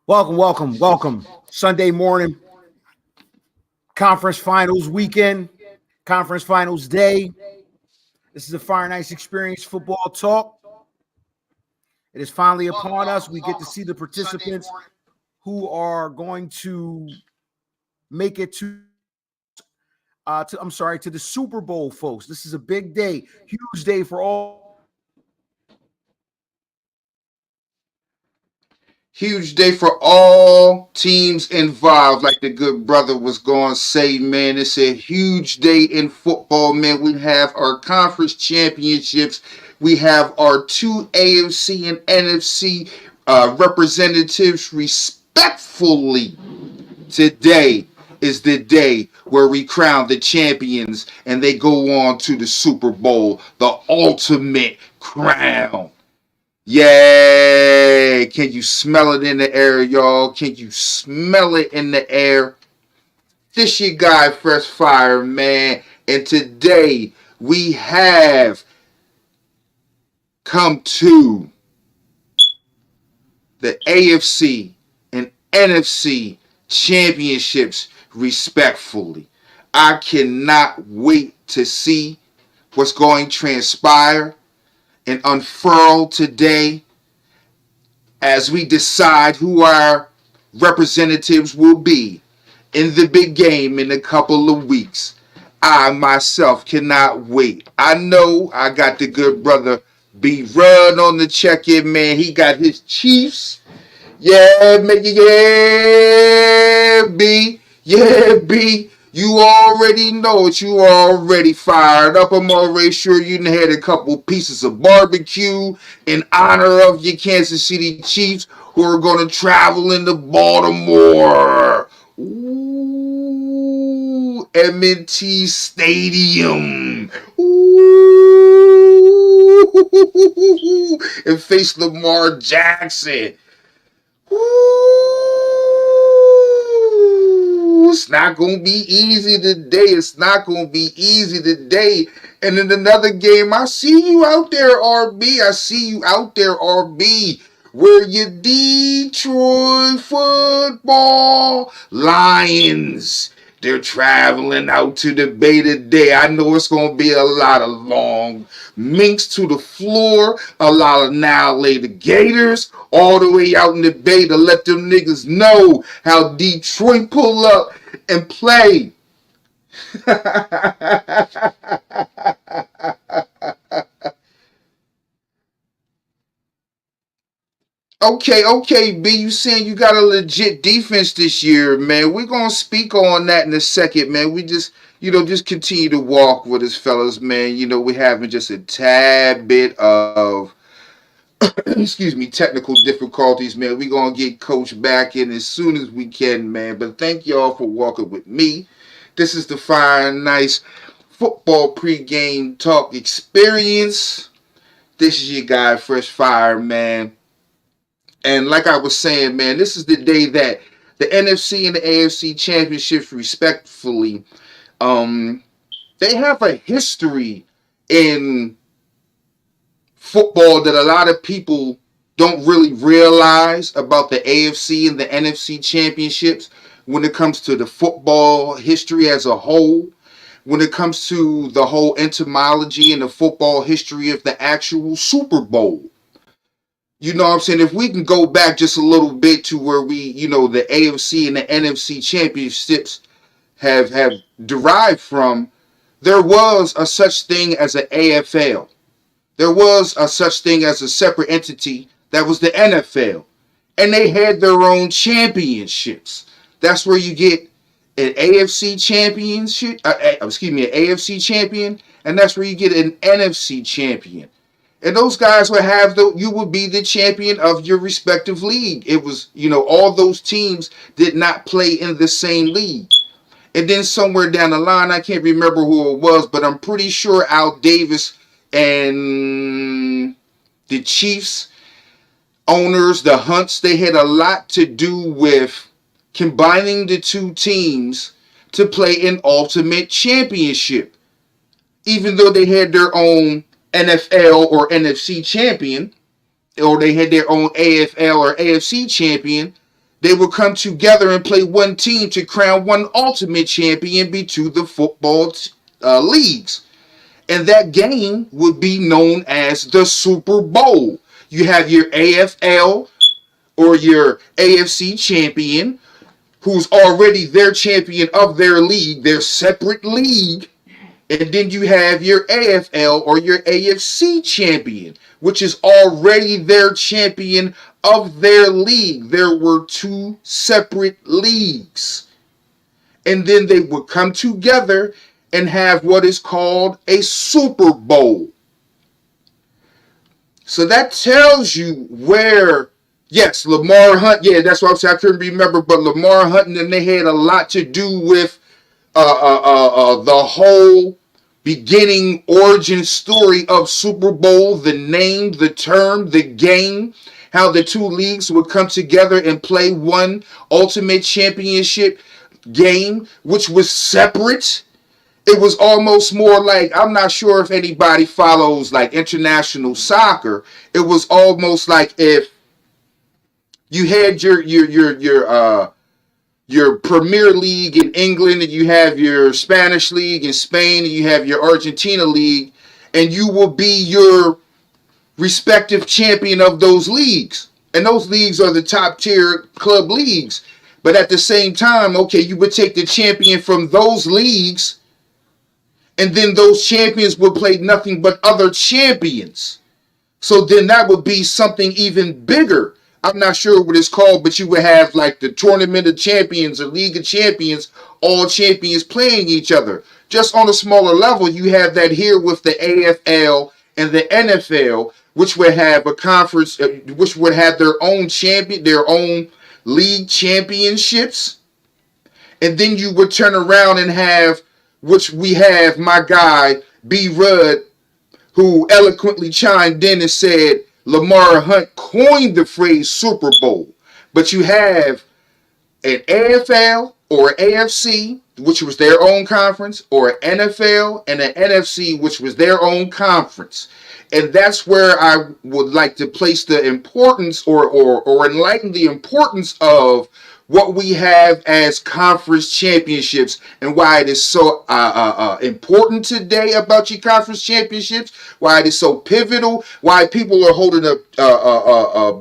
Welcome. Sunday morning, conference finals weekend, conference finals day. This is a Fire Nice Experience football talk. It is finally upon us. We get to see the participants who are going to make it to the Super Bowl, folks. This is a big day, huge day for all. Huge day for all teams involved, like the good brother was going to say, man. It's a huge day in football, man. We have our conference championships. We have our two AFC and NFC representatives respectfully. Today is the day where we crown the champions and they go on to the Super Bowl, the ultimate crown. Yay! Can you smell it in the air, y'all? Can you smell it in the air? This your guy, Fresh Fire, man. And today we have come to the AFC and NFC championships respectfully. I cannot wait to see what's going to transpire and unfurl today as we decide who our representatives will be in the big game in a couple of weeks. I myself cannot wait. I know I got the good brother B Run on the check-in, man. He got his Chiefs. Yeah, man, yeah, B. Yeah, B. You already know it. You already fired up. I'm already sure you done had a couple pieces of barbecue in honor of your Kansas City Chiefs who are going to travel into Baltimore. Ooh, M&T Stadium. Ooh, and face Lamar Jackson. Ooh, it's not going to be easy today. And in another game, I see you out there, RB. Where your Detroit football Lions. They're traveling out to the Bay today. I know it's going to be a lot of long minks to the floor, a lot of annihilated Gators, all the way out in the Bay to let them niggas know how Detroit pull up and play. Okay, B, you saying you got a legit defense this year, man. We're going to speak on that in a second, man. We just continue to walk with us, fellas, man. We're having just a tad bit of, technical difficulties, man. We're going to get Coach back in as soon as we can, man. But thank y'all for walking with me. This is the Fire Nice Football Pregame Talk Experience. This is your guy, Fresh Fire, man. And like I was saying, man, this is the day that the NFC and the AFC championships, respectfully, they have a history in football that a lot of people don't really realize about the AFC and the NFC championships when it comes to the football history as a whole, when it comes to the whole etymology and the football history of the actual Super Bowl. You know what I'm saying? If we can go back just a little bit to where the AFC and the NFC championships have derived from, there was a such thing as an AFL. There was a such thing as a separate entity that was the NFL. And they had their own championships. That's where you get an AFC championship, an AFC champion, and that's where you get an NFC champion. And those guys you would be the champion of your respective league. It was, all those teams did not play in the same league. And then somewhere down the line, I can't remember who it was, but I'm pretty sure Al Davis and the Chiefs owners, the Hunts, they had a lot to do with combining the two teams to play an ultimate championship. Even though they had their own NFL or NFC champion, or they had their own AFL or AFC champion, They would come together and play one team to crown one ultimate champion between the football leagues. And that game would be known as the Super Bowl. You have your AFL or your AFC champion, who's already their champion of their league, their separate league. And then you have your AFL or your AFC champion, which is already their champion of their league. There were two separate leagues. And then they would come together and have what is called a Super Bowl. So that tells you where, yes, Lamar Hunt, yeah, that's what I'm saying. I couldn't remember, but Lamar Hunt and they had a lot to do with the whole beginning origin story of Super Bowl, the name, the term, the game, how the two leagues would come together and play one ultimate championship game, which was separate. It was almost more like, I'm not sure if anybody follows like international soccer. It was almost like if you had your Premier League in England, and you have your Spanish League in Spain, and you have your Argentina League, and you will be your respective champion of those leagues. And those leagues are the top tier club leagues. But at the same time, okay, you would take the champion from those leagues, and then those champions would play nothing but other champions. So then that would be something even bigger. I'm not sure what it's called, but you would have like the Tournament of Champions or League of Champions, all champions playing each other. Just on a smaller level, you have that here with the AFL and the NFL, which would have a conference, which would have their own champion, their own league championships. And then you would turn around and have, which we have my guy, B. Rudd, who eloquently chimed in and said Lamar Hunt coined the phrase Super Bowl. But you have an AFL or AFC, which was their own conference, or an NFL and an NFC, which was their own conference. And that's where I would like to place the importance or enlighten the importance of what we have as conference championships and why it is so important today about your conference championships, why it is so pivotal, why people are holding up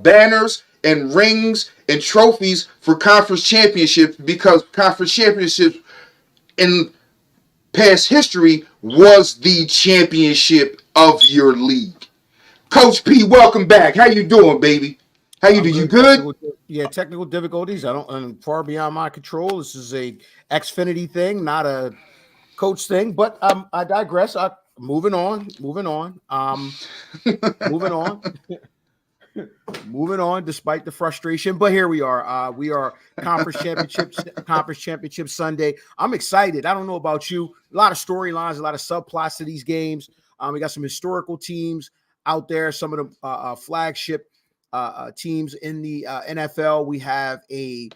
banners and rings and trophies for conference championships, because conference championships in past history was the championship of your league. Coach P, welcome back. How you doing, baby? How you do? You good? Technical difficulties. I'm far beyond my control. This is a Xfinity thing, not a coach thing. But I digress. Moving on. Moving on, despite the frustration. But here we are. We are conference championship Sunday. I'm excited. I don't know about you. A lot of storylines, a lot of subplots to these games. We got some historical teams out there. Some of the flagship teams in the NFL. We have a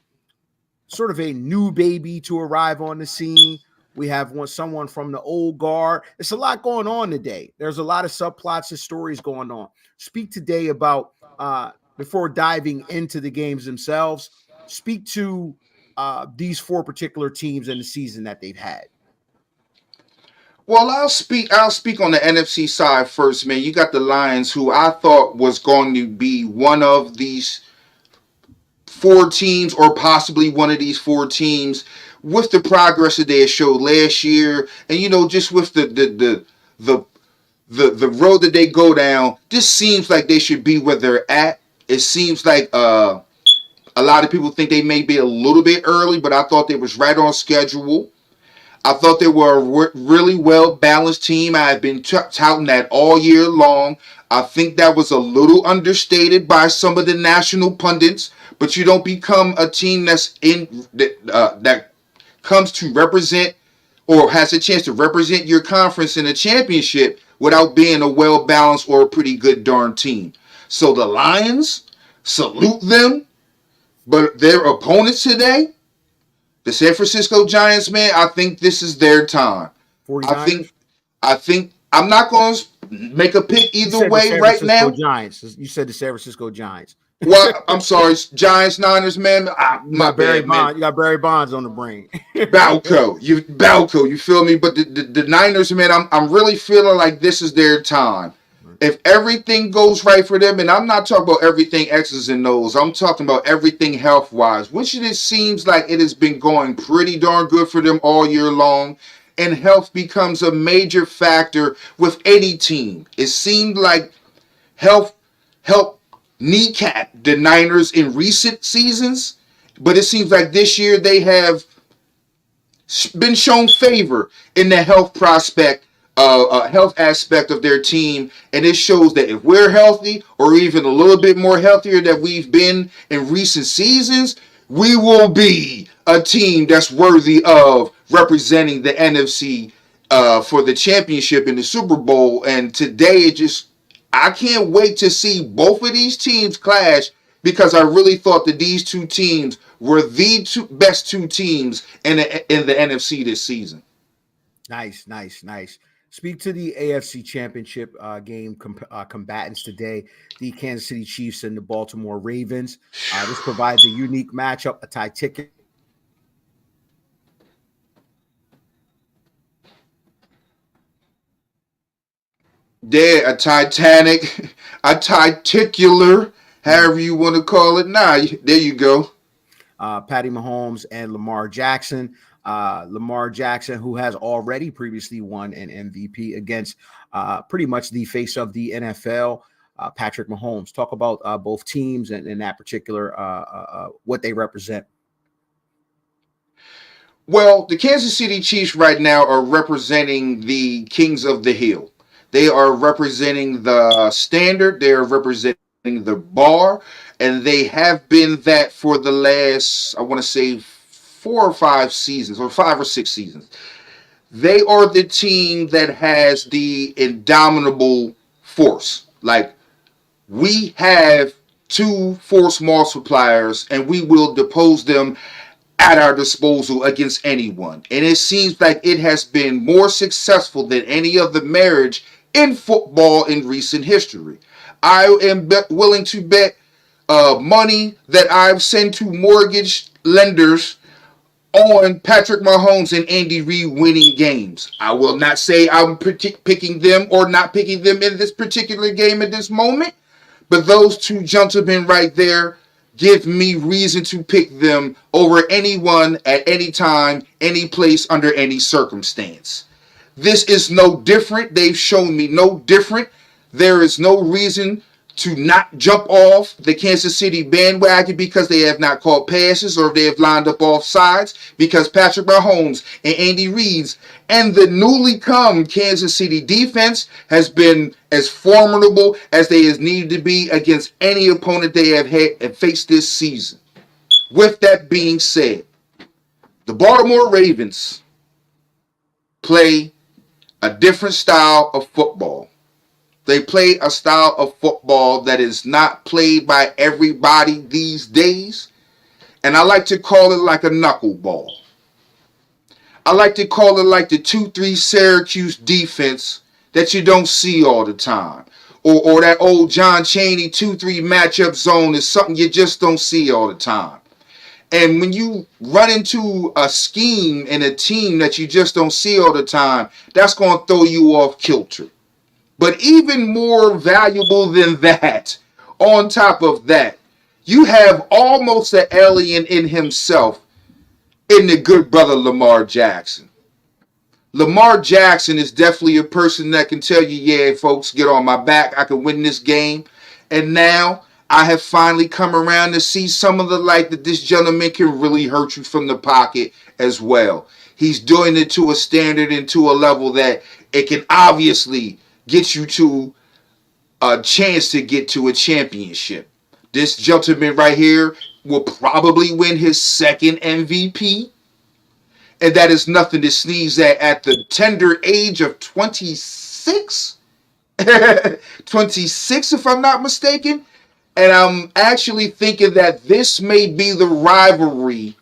sort of a new baby to arrive on the scene. We have someone from the old guard. It's a lot going on today. There's a lot of subplots and stories going on. Speak today about, before diving into the games themselves, speak to these four particular teams and the season that they've had. Well, I'll speak on the NFC side first, man. You got the Lions, who I thought was going to be one of these four teams, or possibly one of these four teams, with the progress that they showed last year, and just with the road that they go down. This seems like they should be where they're at. It seems like a lot of people think they may be a little bit early, but I thought they was right on schedule. I thought they were a really well-balanced team. I have been touting that all year long. I think that was a little understated by some of the national pundits, but you don't become a team that's that comes to represent or has a chance to represent your conference in a championship without being a well-balanced or a pretty good darn team. So the Lions, salute them, but their opponents today, the San Francisco Giants, man, I think this is their time. 49ers? I think I'm not going to make a pick either way right now. Giants. You said the San Francisco Giants. What? I'm sorry, Giants, Niners, man. My bad, man. You got Barry Bonds on the brain. Balco, you feel me? But the Niners, man, I'm really feeling like this is their time. If everything goes right for them, and I'm not talking about everything X's and O's, I'm talking about everything health wise, which it seems like it has been going pretty darn good for them all year long. And health becomes a major factor with any team. It seemed like health helped kneecap the Niners in recent seasons, but it seems like this year they have been shown favor in the health aspect of their team, and it shows that if we're healthy, or even a little bit more healthier than we've been in recent seasons, we will be a team that's worthy of representing the NFC for the championship in the Super Bowl. And today, I can't wait to see both of these teams clash, because I really thought that these two teams were the best two teams in the NFC this season. Nice. Speak to the AFC Championship game combatants today, the Kansas City Chiefs and the Baltimore Ravens. This provides a unique matchup, a tie ticket. Yeah, a titicular, however you want to call it. There you go. Patty Mahomes and Lamar Jackson. Lamar Jackson, who has already previously won an MVP against pretty much the face of the NFL, Patrick Mahomes. Talk about both teams and that particular what they represent. Well, the Kansas City Chiefs right now are representing the Kings of the Hill. They are representing the standard. They are representing the bar, and they have been that for the last, I want to say, 4 or 5 seasons, or 5 or 6 seasons. They are the team that has the indomitable force. Like, we have 2 force multipliers, and we will depose them at our disposal against anyone. And it seems like it has been more successful than any other marriage in football in recent history. I am willing to bet money that I've sent to mortgage lenders on Patrick Mahomes and Andy Reid winning games. I will not say I'm picking them or not picking them in this particular game at this moment, but those 2 gentlemen right there give me reason to pick them over anyone at any time, any place, under any circumstance. This is no different. They've shown me no different. There is no reason to not jump off the Kansas City bandwagon because they have not caught passes or they have lined up off sides, because Patrick Mahomes and Andy Reid and the newly come Kansas City defense has been as formidable as they has needed to be against any opponent they have faced this season. With that being said, the Baltimore Ravens play a different style of football. They play a style of football that is not played by everybody these days. And I like to call it like a knuckleball. I like to call it like the 2-3 Syracuse defense that you don't see all the time. Or that old John Chaney 2-3 matchup zone is something you just don't see all the time. And when you run into a scheme and a team that you just don't see all the time, that's going to throw you off kilter. But even more valuable than that, on top of that, you have almost an alien in himself in the good brother Lamar Jackson. Lamar Jackson is definitely a person that can tell you, yeah, folks, get on my back. I can win this game. And now I have finally come around to see some of the light that this gentleman can really hurt you from the pocket as well. He's doing it to a standard and to a level that it can obviously get you to a chance to get to a championship. This gentleman right here will probably win his second MVP. And that is nothing to sneeze at the tender age of 26. 26, if I'm not mistaken. And I'm actually thinking that this may be the rivalry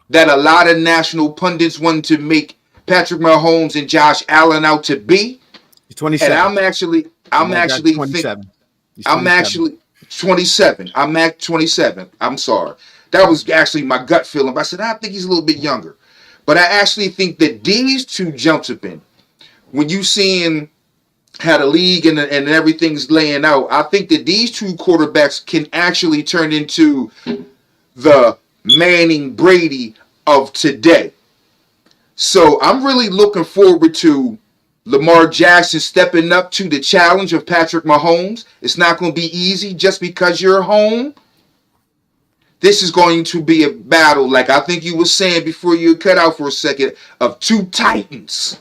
that a lot of national pundits want to make Patrick Mahomes and Josh Allen out to be. He's 27. And I'm actually 27. I'm at 27. I'm sorry. That was actually my gut feeling. But I said, I think he's a little bit younger. But I actually think that these two gentlemen, when you seeing how the league and everything's laying out, I think that these two quarterbacks can actually turn into the Manning Brady of today. So I'm really looking forward to Lamar Jackson stepping up to the challenge of Patrick Mahomes. It's not going to be easy just because you're home. This is going to be a battle, like I think you were saying before you cut out for a second, of two titans.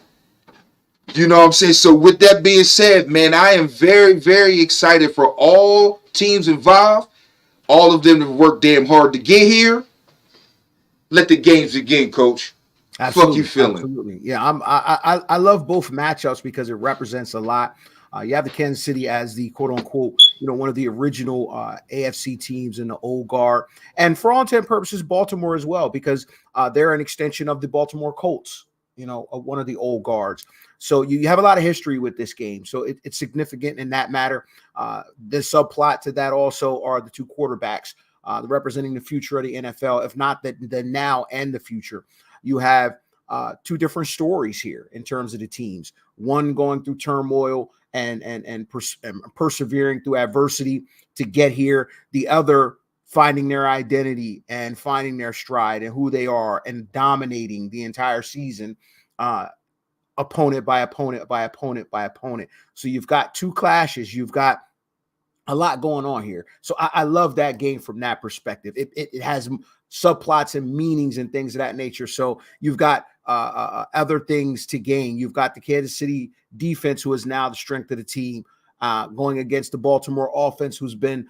You know what I'm saying? So with that being said, man, I am very, very excited for all teams involved. All of them have worked damn hard to get here. Let the games begin, Coach. Absolutely, Fuck you feeling? Absolutely. Yeah, I love both matchups because it represents a lot. You have the Kansas City as the quote unquote, one of the original AFC teams in the old guard, and for all intent and purposes, Baltimore as well, because they're an extension of the Baltimore Colts, one of the old guards. So you have a lot of history with this game. So it's significant in that matter. The subplot to that also are the two quarterbacks representing the future of the NFL, if not the now and the future. You have two different stories here in terms of the teams. One going through turmoil and persevering through adversity to get here. The other finding their identity and finding their stride and who they are and dominating the entire season, opponent by opponent by opponent by opponent. So you've got two clashes. You've got a lot going on here. So I love that game from that perspective. It has subplots and meanings and things of that nature. So you've got other things to gain. You've got the Kansas City defense, who is now the strength of the team, going against the Baltimore offense, who's been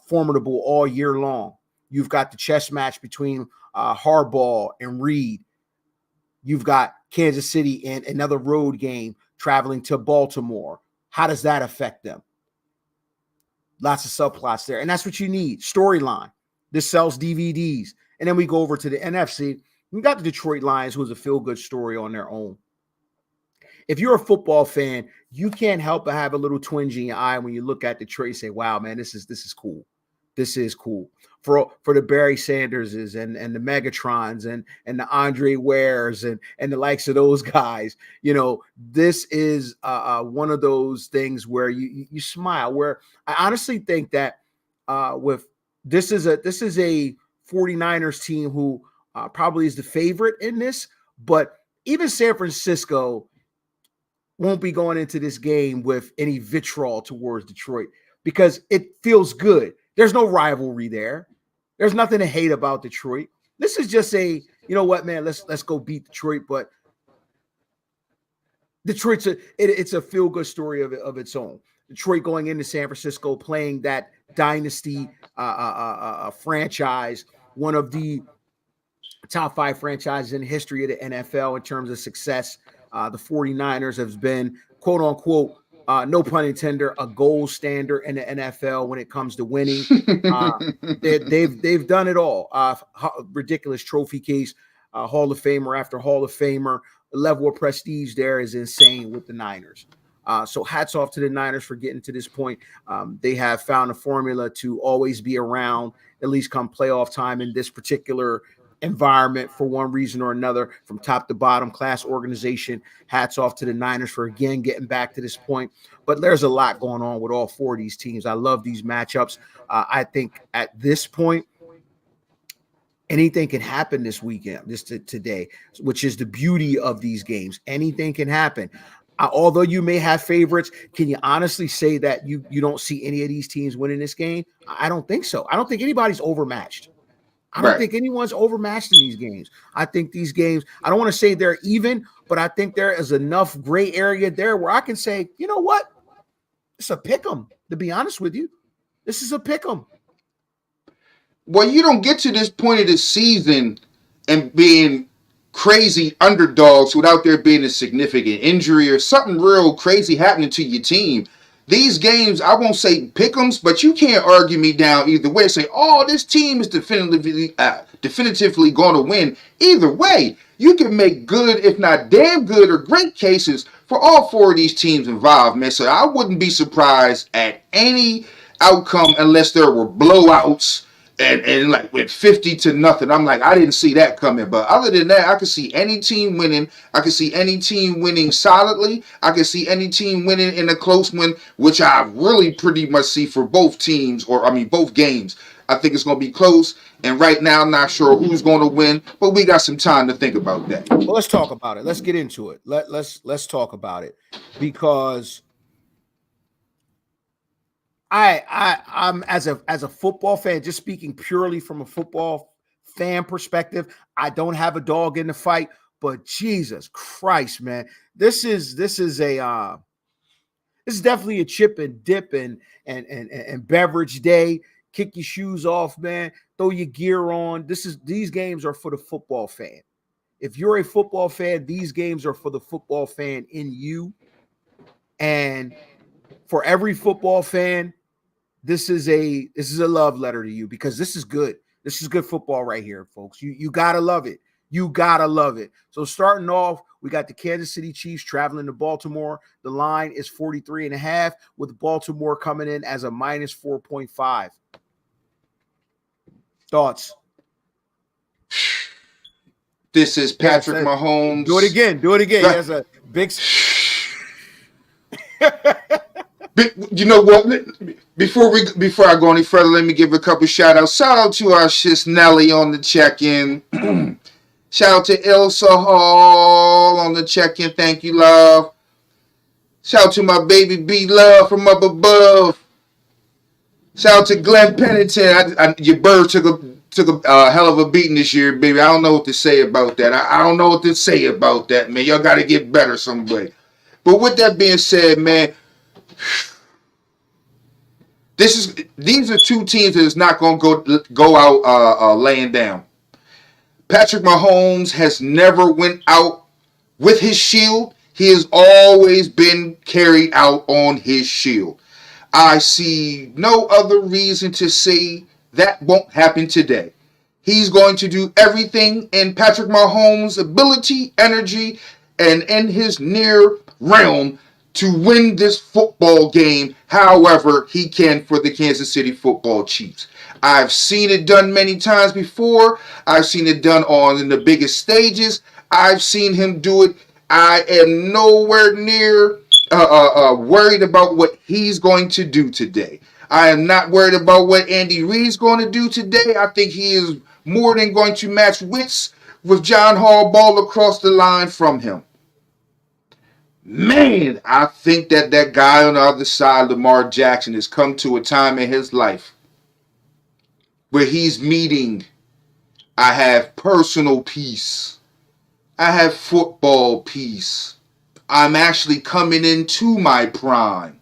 formidable all year long. You've got the chess match between Harbaugh and Reed. You've got Kansas City in another road game traveling to Baltimore. How does that affect them? Lots of subplots there. And that's what you need. Storyline. This sells DVDs. And then we go over to the NFC. We got the Detroit Lions, who's a feel-good story on their own. If you're a football fan, you can't help but have a little twinge in your eye when you look at Detroit and say, wow, man, this is cool. This is cool. For the Barry Sanderses and the Megatrons and the Andre Wares and the likes of those guys, this is one of those things where you smile. Where I honestly think that with this is a 49ers team who probably is the favorite in this, but even San Francisco won't be going into this game with any vitriol towards Detroit because it feels good. There's no rivalry there. There's nothing to hate about Detroit. This is just what, man, let's go beat Detroit. But Detroit's it's a feel-good story of its own. Detroit going into San Francisco, playing that dynasty franchise, one of the top 5 franchises in the history of the NFL in terms of success. The 49ers have been, quote unquote, no pun intended, a gold standard in the NFL when it comes to winning. They've done it all. Ridiculous trophy case, Hall of Famer after Hall of Famer. The level of prestige there is insane with the Niners. So hats off to the Niners for getting to this point. They have found a formula to always be around, at least come playoff time in this particular environment for one reason or another, from top to bottom, class organization. Hats off to the Niners for again getting back to this point. But there's a lot going on with all 4 of these teams. I love these matchups. I think at this point, anything can happen this weekend, today, which is the beauty of these games. Anything can happen. Although you may have favorites, can you honestly say that you don't see any of these teams winning this game? I don't think so. I don't think anybody's overmatched. I don't think anyone's overmatched in these games. I think these games, I don't want to say they're even, but I think there is enough gray area there where I can say, you know what? It's a pick 'em, to be honest with you. This is a pick 'em. Well, you don't get to this point of the season and being crazy underdogs without there being a significant injury or something real crazy happening to your team. These games, I won't say pick'ems, but you can't argue me down either way. Say, oh, this team is definitively going to win. Either way, you can make good, if not damn good or great cases for all 4 of these teams involved, man. So I wouldn't be surprised at any outcome unless there were blowouts and like went 50-0. I'm like, I didn't see that coming. But other than that, I could see any team winning. I could see any team winning solidly. I could see any team winning in a close one, which I really pretty much see for both teams, both games. I think it's going to be close. And right now, I'm not sure who's going to win, but we got some time to think about that. Well, let's talk about it. Let's get into it. Let's talk about it, because I'm as a football fan, just speaking purely from a football fan perspective, I don't have a dog in the fight, but Jesus Christ, man, this is definitely a chip and dip and beverage day. Kick your shoes off, man. Throw your gear on. These games are for the football fan. If you're a football fan, these games are for the football fan in you. And for every football fan, this is a love letter to you, because this is good. This is good football right here, folks. You gotta love it. You gotta love it. So starting off, we got the Kansas City Chiefs traveling to Baltimore. The line is 43.5, with Baltimore coming in as a minus 4.5. Thoughts? This is Patrick Mahomes. Do it again. He has a big. You know what? Before I go any further, let me give a couple shout outs. Shout out to our sis Nelly on the check-in. Shout out to Ilsa Hall on the check-in. Thank you, love. Shout out to my baby B Love from up above. Shout out to Glenn Pennington. Your bird took a hell of a beating this year, baby. I don't know what to say about that. I don't know what to say about that, man. Y'all got to get better someday. But with that being said, man, these are two teams that is not going to go out laying down. Patrick Mahomes has never went out with his shield. He has always been carried out on his shield. I see no other reason to say that won't happen today. He's going to do everything in Patrick Mahomes' ability, energy, and in his near realm to win this football game however he can for the Kansas City Football Chiefs. I've seen it done many times before. I've seen it done in the biggest stages. I've seen him do it. I am nowhere near worried about what he's going to do today. I am not worried about what Andy Reid's going to do today. I think he is more than going to match wits with John Harbaugh across the line from him. Man, I think that guy on the other side, Lamar Jackson, has come to a time in his life where he's meeting, I have personal peace. I have football peace. I'm actually coming into my prime.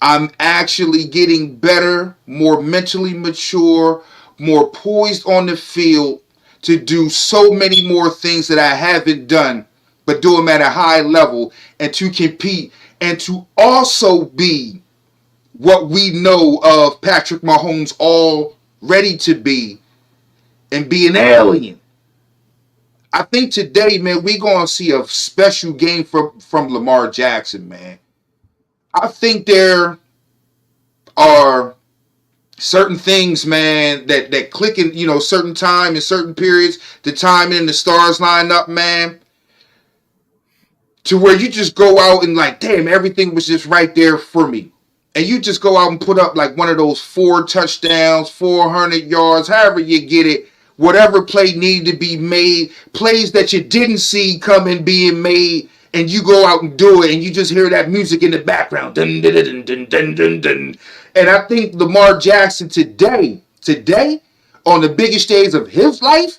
I'm actually getting better, more mentally mature, more poised on the field to do so many more things that I haven't done, but do them at a high level and to compete and to also be what we know of Patrick Mahomes already to be and be an alien. I think today, man, we're going to see a special game from Lamar Jackson, man. I think there are certain things, man, that click in, certain time and certain periods, the time and the stars line up, man, to where you just go out and like, damn, everything was just right there for me. And you just go out and put up like one of those 4 touchdowns, 400 yards, however you get it, whatever play needed to be made, plays that you didn't see coming being made, and you go out and do it, and you just hear that music in the background. Dun, dun, dun, dun, dun, dun, dun. And I think Lamar Jackson today, on the biggest days of his life,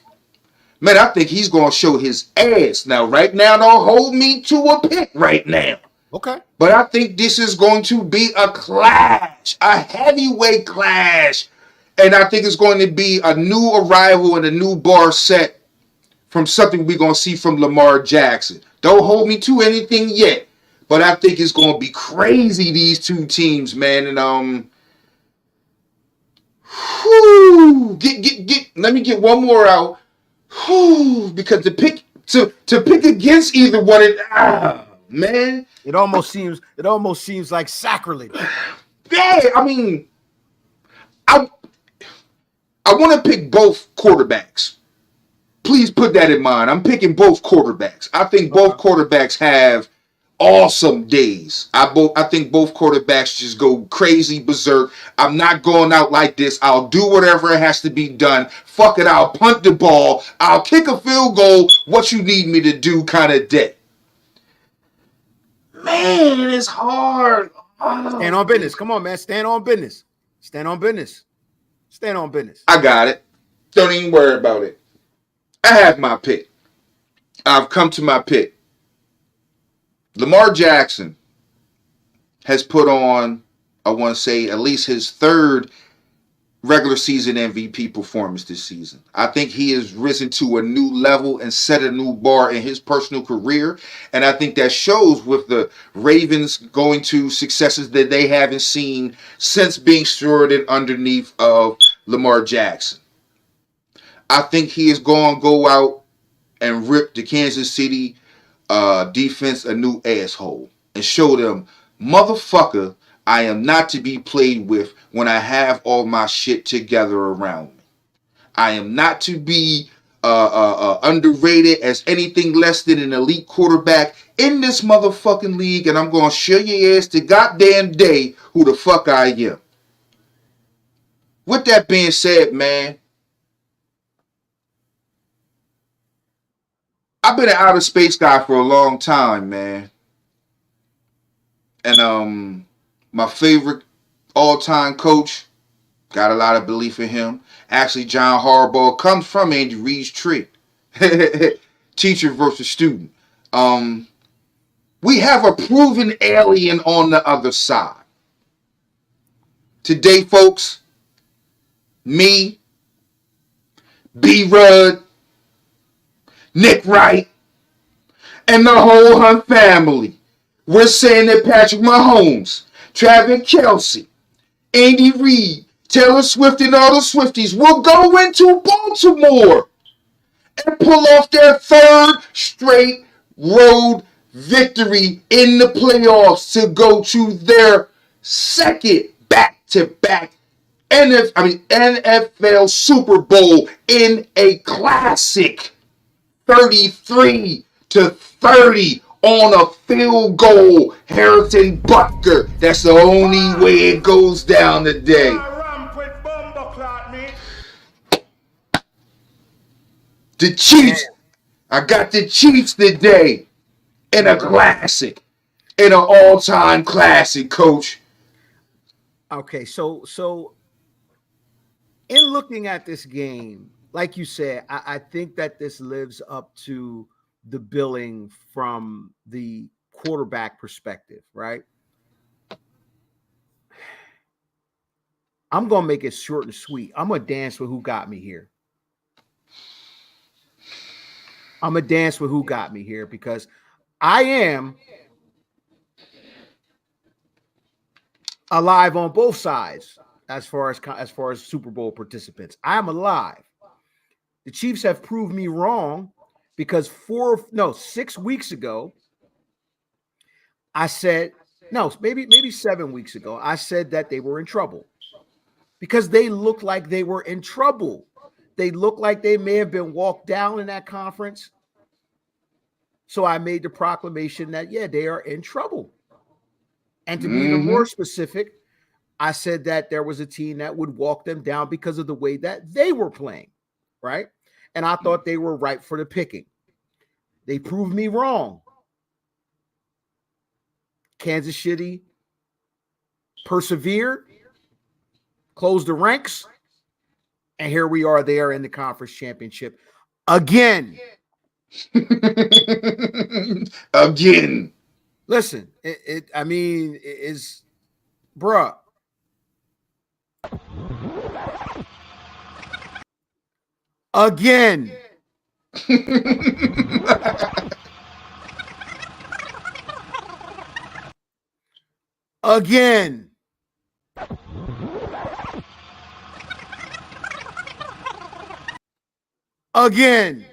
man, I think he's going to show his ass. Now, right now, don't hold me to a pick right now. Okay. But I think this is going to be a clash, a heavyweight clash. And I think it's going to be a new arrival and a new bar set from something we're going to see from Lamar Jackson. Don't hold me to anything yet, but I think it's going to be crazy, these two teams, man. And let me get one more out. Because to pick against either one, man, it almost seems like sacrilege. Yeah, I mean, I want to pick both quarterbacks. Please put that in mind. I'm picking both quarterbacks. I think both quarterbacks have awesome days. I think both quarterbacks just go crazy berserk. I'm not going out like this. I'll do whatever has to be done. Fuck it, I'll punt the ball. I'll kick a field goal. What you need me to do kind of day. Man, it's hard. Stand on business. Come on, man. Stand on business. Stand on business. Stand on business. I got it. Don't even worry about it. I have my pick. I've come to my pick. Lamar Jackson has put on, I want to say, at least his third regular season MVP performance this season. I think he has risen to a new level and set a new bar in his personal career. And I think that shows with the Ravens going to successes that they haven't seen since being stewarded underneath of Lamar Jackson. I think he is going to go out and rip the Kansas City defense a new asshole and show them, motherfucker, I am not to be played with when I have all my shit together around me. I am not to be underrated as anything less than an elite quarterback in this motherfucking league, and I'm going to show your ass the goddamn day who the fuck I am. With that being said, man, I've been an outer space guy for a long time, man. And my favorite all-time coach, got a lot of belief in him. Actually, John Harbaugh comes from Andy Reid's tree. Teacher versus student. We have a proven alien on the other side. Today, folks, me, B-Rud, Nick Wright, and the whole Hunt family. We're saying that Patrick Mahomes, Travis Kelce, Andy Reid, Taylor Swift, and all the Swifties will go into Baltimore and pull off their third straight road victory in the playoffs to go to their second back-to-back NFL Super Bowl in a classic 33-30 on a field goal. Harrison Butker. That's the only way it goes down today. The Chiefs. I got the Chiefs today in a classic. In an all-time classic, Coach. Okay, so in looking at this game, like you said, I think that this lives up to the billing from the quarterback perspective, right? I'm going to make it short and sweet. I'm going to dance with who got me here. I'm going to dance with who got me here because I am alive on both sides as far as Super Bowl participants. I'm alive. The Chiefs have proved me wrong because 6 weeks ago, I said, maybe 7 weeks ago, I said that they were in trouble because they looked like they were in trouble. They looked like they may have been walked down in that conference. So I made the proclamation that, they are in trouble. And to be even more specific, I said that there was a team that would walk them down because of the way that they were playing, right? And I thought they were ripe for the picking. They proved me wrong. Kansas City persevered, closed the ranks, and here we are there in the conference championship again. Again. Listen, it's bruh. Again. Again. Again.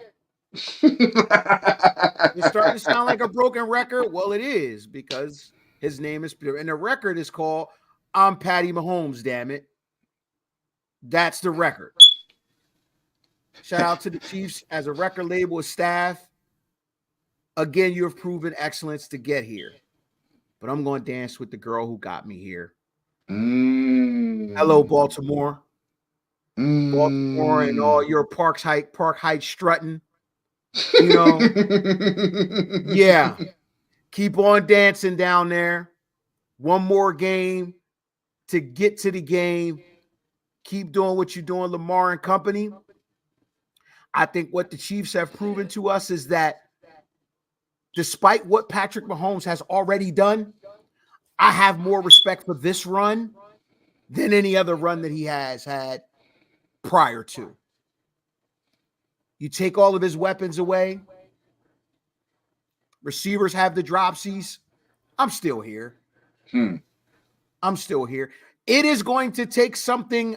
It's starting to sound like a broken record. Well, it is because his name is, and the record is called I'm Patty Mahomes, damn it. That's the record. Shout out to the Chiefs as a record label staff. Again, you have proven excellence to get here. But I'm going to dance with the girl who got me here. Hello, Baltimore. Baltimore and all your Park Heights strutting. You know, yeah. Keep on dancing down there. One more game to get to the game. Keep doing what you're doing, Lamar and company. I think what the Chiefs have proven to us is that despite what Patrick Mahomes has already done, I have more respect for this run than any other run that he has had prior to. You take all of his weapons away. Receivers have the dropsies. I'm still here. I'm still here. It is going to take something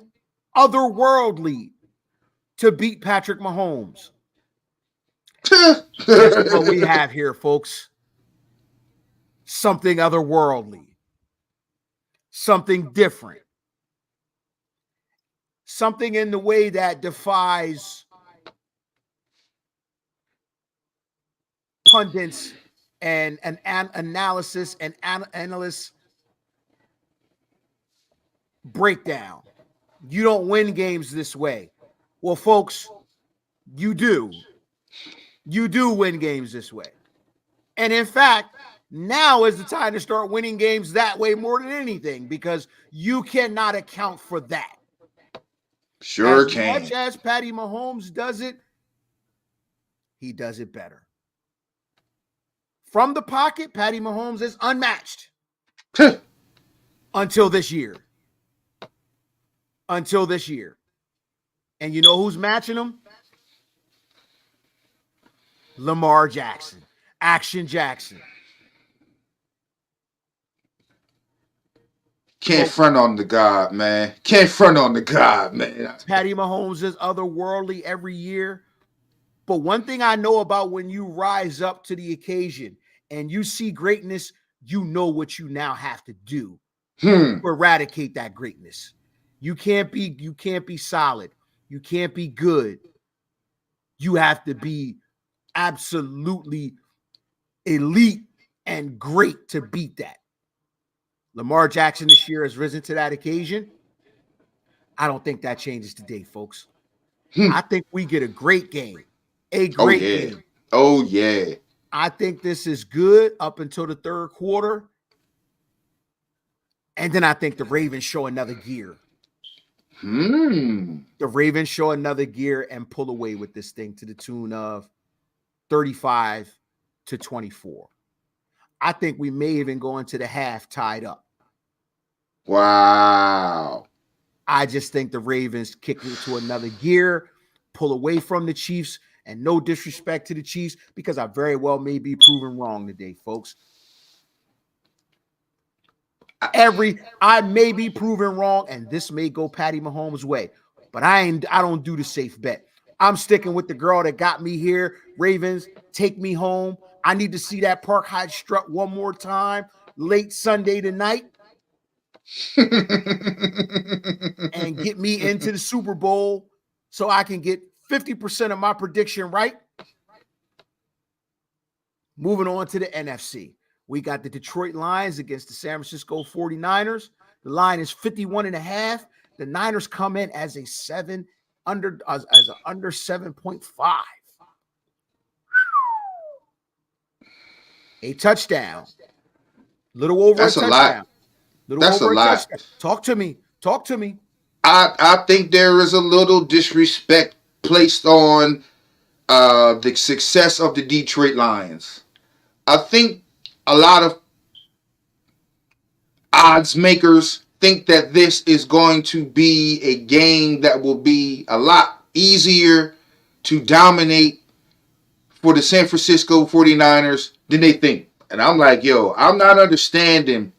otherworldly to beat Patrick Mahomes. That's what we have here, folks. Something otherworldly. Something different. Something in the way that defies pundits and an analysis and analysts breakdown. You don't win games this way. Well, folks, you do. You do win games this way. And in fact, now is the time to start winning games that way more than anything, because you cannot account for that. Sure as can. Much as Patty Mahomes does it, he does it better. From the pocket, Patty Mahomes is unmatched until this year. Until this year. And you know who's matching him? Lamar Jackson. Action Jackson. Can't front on the God, man. Can't front on the God, man. Patty Mahomes is otherworldly every year. But one thing I know about when you rise up to the occasion and you see greatness, you know what you now have to do to eradicate that greatness. You can't be solid. You can't be good. You have to be absolutely elite and great to beat that. Lamar Jackson this year has risen to that occasion. I don't think that changes today, folks. I think we get a great game. A great game. Oh, yeah. I think this is good up until the third quarter. And then I think the Ravens show another gear. The Ravens show another gear and pull away with this thing to the tune of 35-24. I think we may even go into the half tied up. Wow. I just think the Ravens kick into another gear, pull away from the Chiefs, and no disrespect to the Chiefs, because I very well may be proven wrong today, folks. I may be proven wrong, and this may go Patty Mahomes' way, but I don't do the safe bet. I'm sticking with the girl that got me here. Ravens, take me home. I need to see that Park Heights strut one more time late Sunday tonight and get me into the Super Bowl so I can get 50% of my prediction right. Moving on to the NFC. We got the Detroit Lions against the San Francisco 49ers. The line is 51.5. The Niners come in as a under 7.5. A touchdown. Little over That's a touchdown. That's a lot. Talk to me. I think there is a little disrespect placed on the success of the Detroit Lions. I think a lot of odds makers think that this is going to be a game that will be a lot easier to dominate for the San Francisco 49ers than they think. And I'm like, yo, I'm not understanding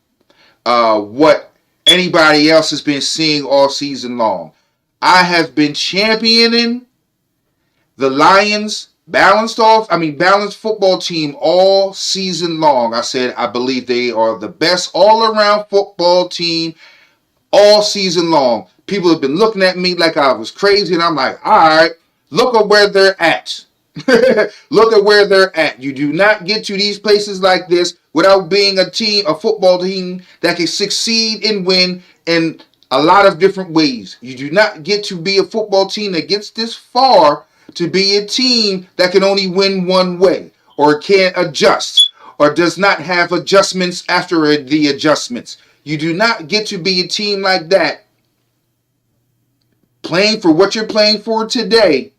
what anybody else has been seeing all season long. I have been championing the Lions balanced football team all season long. I said I believe they are the best all-around football team all season long. People have been looking at me like I was crazy, and I'm like, all right, look at where they're at. Look at where they're at. You do not get to these places like this without being a football team that can succeed and win in a lot of different ways. You do not get to be a football team that gets this far to be a team that can only win one way, or can't adjust, or does not have adjustments after the adjustments. You do not get to be a team like that playing for what you're playing for today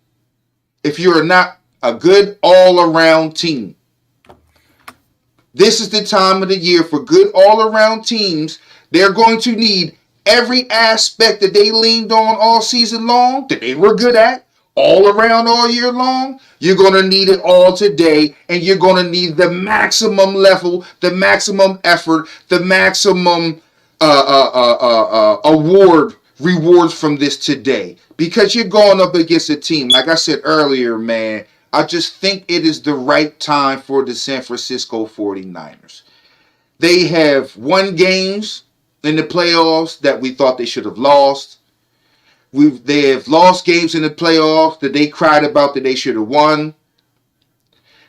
if you're not a good all-around team. This is the time of the year for good all-around teams. They're going to need every aspect that they leaned on all season long, that they were good at, all around all year long. You're going to need it all today, and you're going to need the maximum level, the maximum effort, the maximum rewards from this today, because you're going up against a team. Like I said earlier, man, I just think it is the right time for the San Francisco 49ers. They have won games in the playoffs that we thought they should have lost. They have lost games in the playoffs that they cried about that they should have won.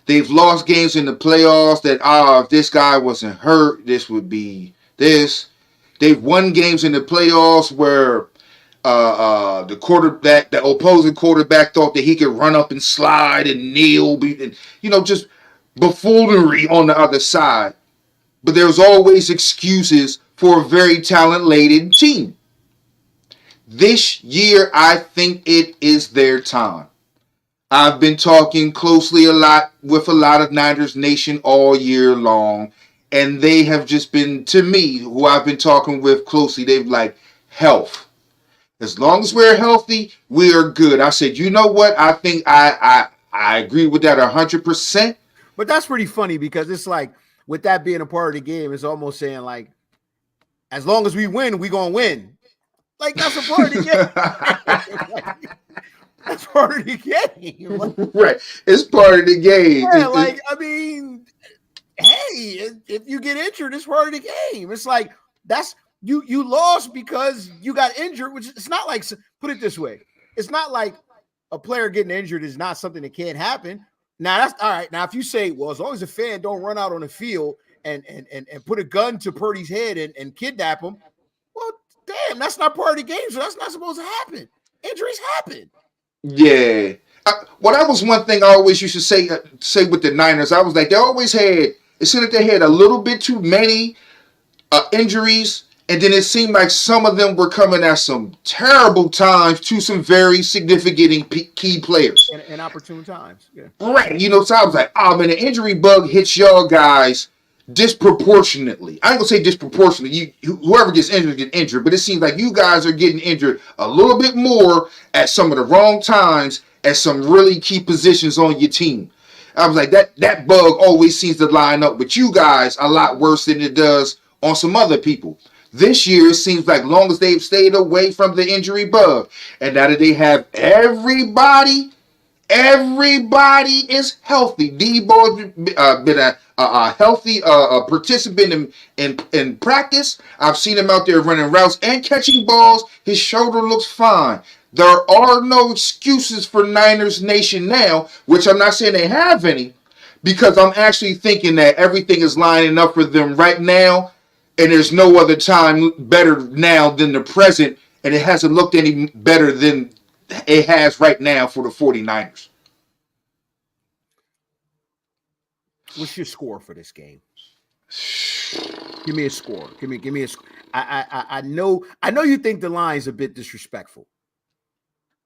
They've lost games in the playoffs that, if this guy wasn't hurt, this would be this. They've won games in the playoffs where the opposing quarterback thought that he could run up and slide and kneel, and, just buffoonery on the other side. But there's always excuses for a very talent-laden team. This year, I think it is their time. I've been talking closely with a lot of Niners Nation all year long, and they have just been, to me, who I've been talking with closely, they've like, health. As long as we're healthy, we are good. I said, you know what? I think I agree with that 100%. But that's pretty funny, because it's like, with that being a part of the game, it's almost saying like, as long as we win, we gonna win. Like, that's a part of the game. That's part of the game. Like, right. It's part of the game. Yeah, I mean, hey, if you get injured, it's part of the game. It's like, that's you lost because you got injured, which it's not like, put it this way. It's not like a player getting injured is not something that can't happen. Now, that's all right. Now, if you say, well, as long as a fan don't run out on the field and put a gun to Purdy's head and kidnap him, well, damn, that's not part of the game, so that's not supposed to happen. Injuries happen. Yeah. That was one thing I always used to say with the Niners. I was like, it seemed like they had a little bit too many injuries, and then it seemed like some of them were coming at some terrible times to some very significant key players. In opportune times. Yeah. Right. So I was like, man, the injury bug hits y'all guys disproportionately. I ain't gonna say disproportionately. Whoever gets injured, but it seems like you guys are getting injured a little bit more at some of the wrong times at some really key positions on your team. I was like, that bug always seems to line up with you guys a lot worse than it does on some other people. This year, it seems like long as they've stayed away from the injury bug, and now that they have everybody is healthy. Debo's been a healthy participant in practice. I've seen him out there running routes and catching balls. His shoulder looks fine. There are no excuses for Niners Nation now, which I'm not saying they have any, because I'm actually thinking that everything is lining up for them right now, and there's no other time better now than the present, and it hasn't looked any better than it has right now for the 49ers. What's your score for this game? Give me a score. Give me a score. I know you think the line's a bit disrespectful.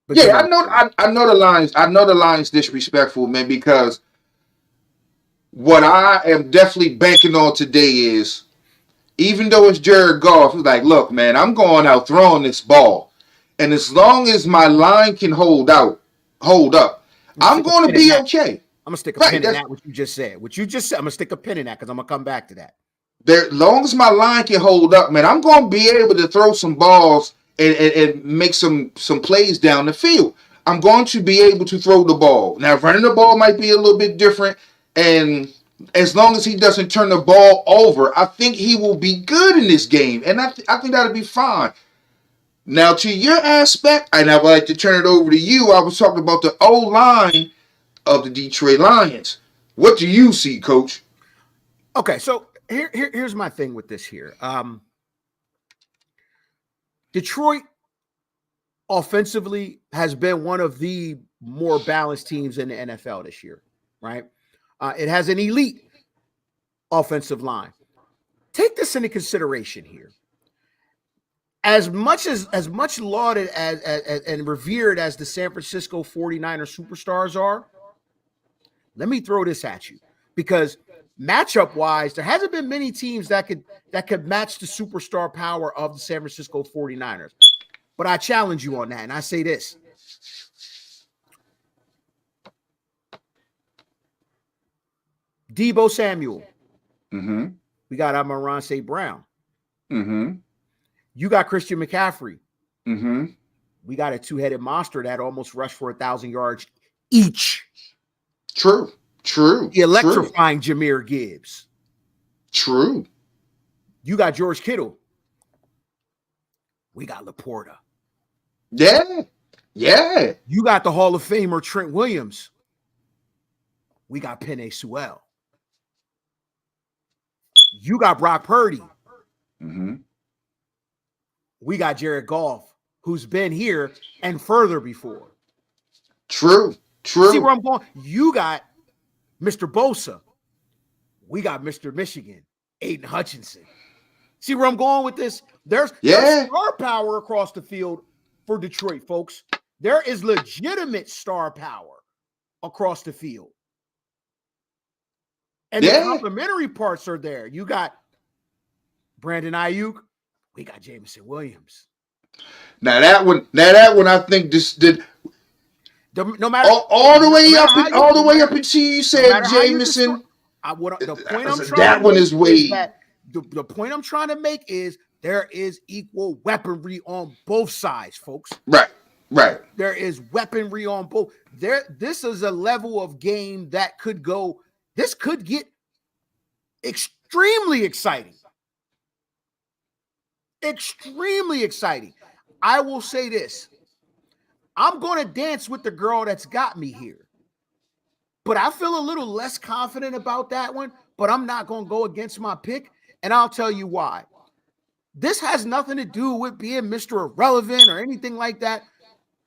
But yeah, I know the lines. I know the line's disrespectful, man, because what I am definitely banking on today is, even though it's Jared Goff, it's like, look, man, I'm going out throwing this ball. And as long as my line can hold up, I'm going to be okay. I'm going to stick a pin in that, what you just said. I'm going to stick a pin in that because I'm going to come back to that. As long as my line can hold up, man, I'm going to be able to throw some balls and make some plays down the field. I'm going to be able to throw the ball. Now, running the ball might be a little bit different, and as long as he doesn't turn the ball over, I think he will be good in this game, and I think that'll be fine. Now, to your aspect, and I would like to turn it over to you. I was talking about the O-line of the Detroit Lions. What do you see, Coach? Okay, so here's my thing with this here. Detroit offensively has been one of the more balanced teams in the NFL this year, right? It has an elite offensive line. Take this into consideration here. As much lauded as and revered as the San Francisco 49ers superstars are, let me throw this at you, because matchup wise, there hasn't been many teams that could match the superstar power of the San Francisco 49ers. But I challenge you on that, and I say this. Deebo Samuel. Mm-hmm. We got Amon-Ra St. Brown. Mm-hmm. You got Christian McCaffrey. Mm-hmm. We got a two-headed monster that almost rushed for 1,000 yards each. True. The electrifying Jahmyr Gibbs. True. You got George Kittle. We got Laporta. Yeah. You got the Hall of Famer Trent Williams. We got Penei Sewell. You got Brock Purdy. Mm-hmm. We got Jared Goff, who's been here and further before. True. See where I'm going? You got Mr. Bosa. We got Mr. Michigan, Aiden Hutchinson. See where I'm going with this? There's star power across the field for Detroit, folks. There is legitimate star power across the field. And the complementary parts are there. You got Brandon Ayuk. We got Jameson Williams. Now that one, I think this did. No matter all the way up until you said Jameson. The point I'm trying to make is there is equal weaponry on both sides, folks. Right. There is weaponry on both. This is a level of game that could go. This could get extremely exciting. Extremely exciting. I will say this. I'm going to dance with the girl that's got me here. But I feel a little less confident about that one, but I'm not going to go against my pick, and I'll tell you why. This has nothing to do with being Mr. Irrelevant or anything like that.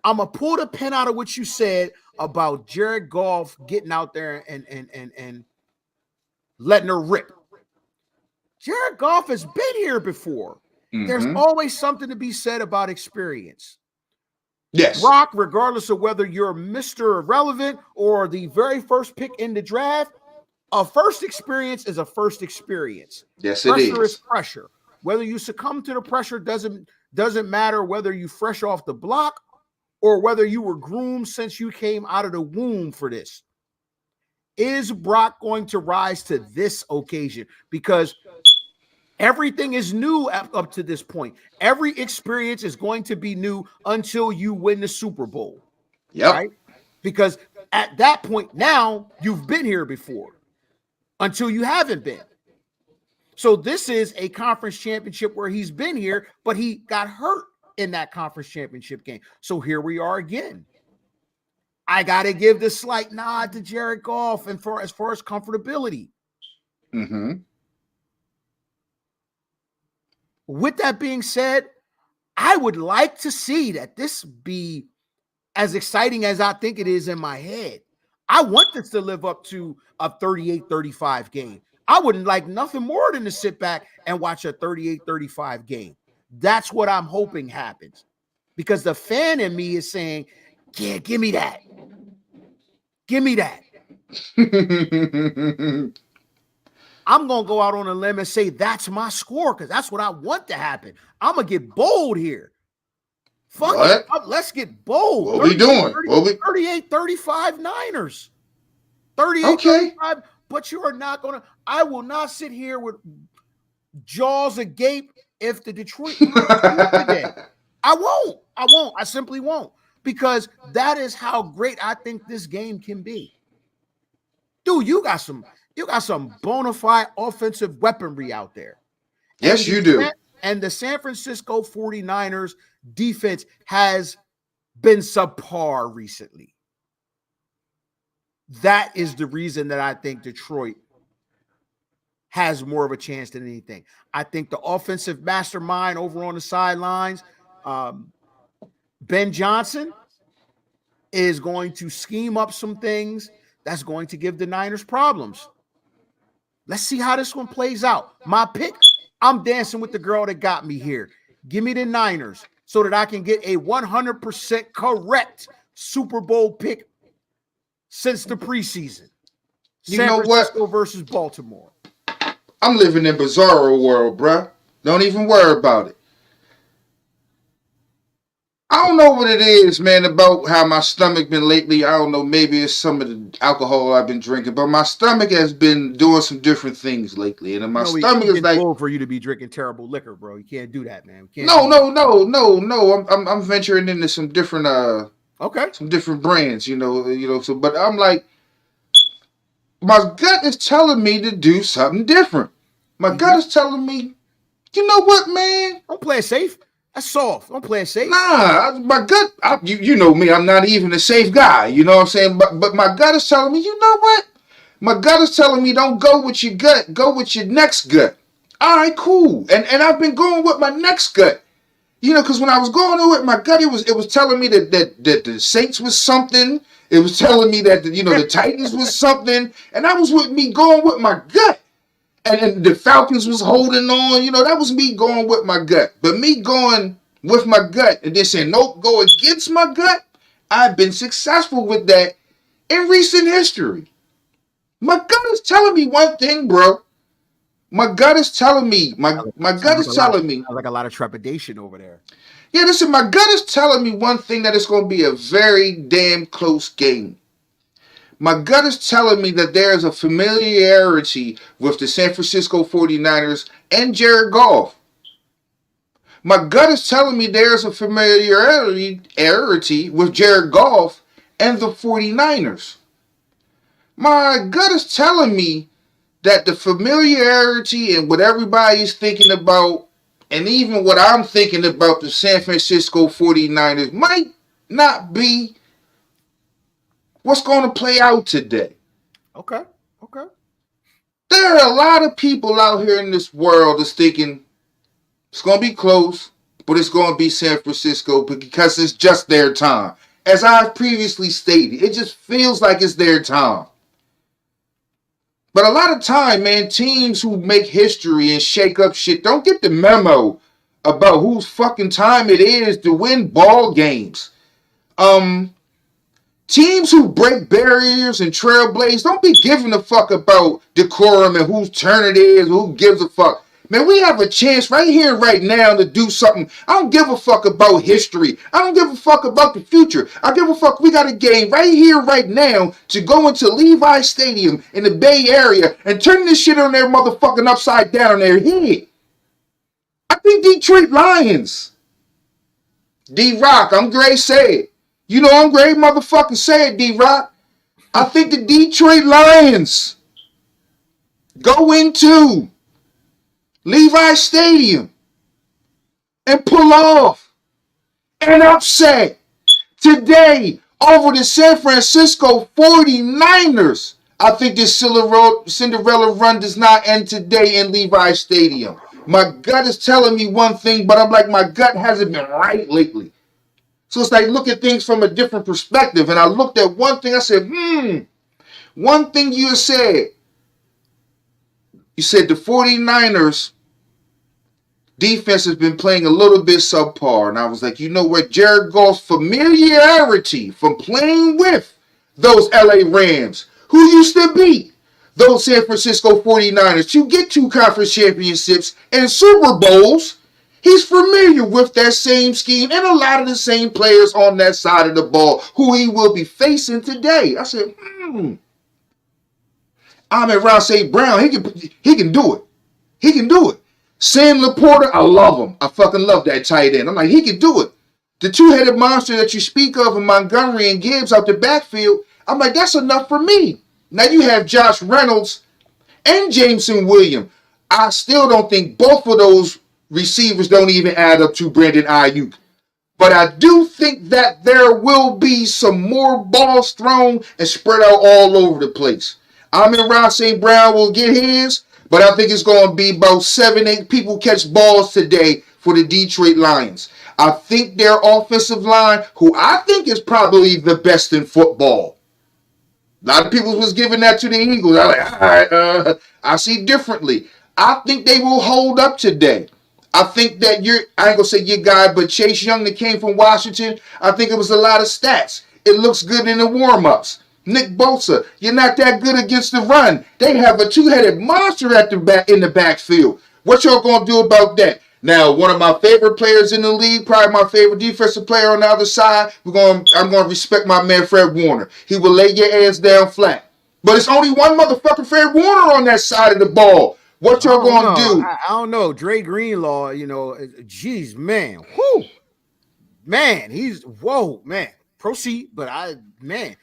I'm going to pull the pen out of what you said about Jared Goff getting out there and letting her rip. Jared Goff has been here before. Mm-hmm. There's always something to be said about experience. Yes. Brock, regardless of whether you're Mr. Irrelevant or the very first pick in the draft, a first experience is a first experience. Yes, pressure is pressure. Whether you succumb to the pressure doesn't matter, whether you fresh off the block or whether you were groomed since you came out of the womb for this. Is Brock going to rise to this occasion? Because everything is new up to this point. Every experience is going to be new until you win the Super Bowl. Yeah. Right? Because at that point now, you've been here before until you haven't been. So this is a conference championship where he's been here, but he got hurt in that conference championship game. So here we are again. I got to give this slight nod to Jared Goff and as far as comfortability. Mm-hmm. With that being said, I would like to see that this be as exciting as I think it is in my head. I want this to live up to a 38-35 game. I wouldn't like nothing more than to sit back and watch a 38-35 game. That's what I'm hoping happens. Because the fan in me is saying, yeah, give me that. Give me that. I'm going to go out on a limb and say that's my score because that's what I want to happen. I'm going to get bold here. Fuck it. Let's get bold. What we doing? 38-35 Niners. 38-35. But you are not going to – I will not sit here with jaws agape if the Detroit today. I won't. I simply won't. Because that is how great I think this game can be. Dude, you got some bona fide offensive weaponry out there. Yes, you do. And the San Francisco 49ers defense has been subpar recently. That is the reason that I think Detroit has more of a chance than anything. I think the offensive mastermind over on the sidelines, Ben Johnson, is going to scheme up some things that's going to give the Niners problems. Let's see how this one plays out. My pick, I'm dancing with the girl that got me here. Give me the Niners so that I can get a 100% correct Super Bowl pick since the preseason. San Francisco versus Baltimore. I'm living in bizarro world, bruh. Don't even worry about it. I don't know what it is, man, about how my stomach been lately. I don't know. Maybe it's some of the alcohol I've been drinking, but my stomach has been doing some different things lately. And my stomach is like, for you to be drinking terrible liquor, bro. You can't do that, man. No. I'm venturing into some different some different brands, you know. So, but I'm like, my gut is telling me to do something different. My gut is telling me, you know what, man? Don't play it safe. That's soft. Don't play it safe. Nah, my gut, you know me, I'm not even a safe guy. You know what I'm saying? But my gut is telling me, you know what? My gut is telling me don't go with your gut. Go with your next gut. All right, cool. And I've been going with my next gut. You know, because when I was going with my gut, it was telling me that the Saints was something. It was telling me that the Titans was something. And that was with me going with my gut. And the Falcons was holding on. You know, that was me going with my gut. But me going with my gut and then saying, nope, go against my gut, I've been successful with that in recent history. My gut is telling me one thing, bro. My gut is telling me. My gut is telling me. Like a lot of trepidation over there. Yeah, listen, my gut is telling me one thing, that it's going to be a very damn close game. My gut is telling me that there is a familiarity with the San Francisco 49ers and Jared Goff. My gut is telling me there's a familiarity with Jared Goff and the 49ers. My gut is telling me that the familiarity and what everybody's thinking about, and even what I'm thinking about the San Francisco 49ers, might not be what's going to play out today. Okay. There are a lot of people out here in this world that's thinking it's going to be close, but it's going to be San Francisco because it's just their time. As I've previously stated, it just feels like it's their time. But a lot of time, man, teams who make history and shake up shit don't get the memo about whose fucking time it is to win ball games. Teams who break barriers and trailblaze don't be giving a fuck about decorum and whose turn it is, who gives a fuck. Man, we have a chance right here, right now to do something. I don't give a fuck about history. I don't give a fuck about the future. I give a fuck. We got a game right here, right now to go into Levi Stadium in the Bay Area and turn this shit on their motherfucking upside down on their head. I think Detroit Lions. D-Rock, I'm great, say it. You know I'm great, motherfucking say it, D-Rock. I think the Detroit Lions go into Levi Stadium and pull off an upset today over the San Francisco 49ers. I think this Cinderella run does not end today in Levi Stadium. My gut is telling me one thing, but I'm like, my gut hasn't been right lately. So it's like, look at things from a different perspective. And I looked at one thing, I said, one thing you said. You said the 49ers defense has been playing a little bit subpar. And I was like, you know what? Jared Goff's familiarity from playing with those LA Rams, who used to beat those San Francisco 49ers to get 2 conference championships and Super Bowls. He's familiar with that same scheme and a lot of the same players on that side of the ball who he will be facing today. I said, Amon-Ra St. Brown, he can do it. He can do it. Sam Laporta, I love him. I fucking love that tight end. I'm like, he can do it. The two-headed monster that you speak of in Montgomery and Gibbs out the backfield, I'm like, that's enough for me. Now you have Josh Reynolds and Jameson Williams. I still don't think both of those receivers don't even add up to Brandon Ayuk. But I do think that there will be some more balls thrown and spread out all over the place. Amon-Ra St. Brown will get his, but I think it's going to be about 7, 8 people catch balls today for the Detroit Lions. I think their offensive line, who I think is probably the best in football. A lot of people was giving that to the Eagles. I'm like, all right, I see differently. I think they will hold up today. I think that I ain't gonna say your guy, but Chase Young that came from Washington, I think it was a lot of stats. It looks good in the warm-ups. Nick Bosa, you're not that good against the run. They have a two-headed monster at the back in the backfield. What y'all gonna do about that? Now, one of my favorite players in the league, probably my favorite defensive player on the other side, I'm gonna respect my man Fred Warner. He will lay your ass down flat. But it's only one motherfucking Fred Warner on that side of the ball. What y'all gonna do? I don't know. Dre Greenlaw, geez, man. Whoo. Man, man. Proceed, but the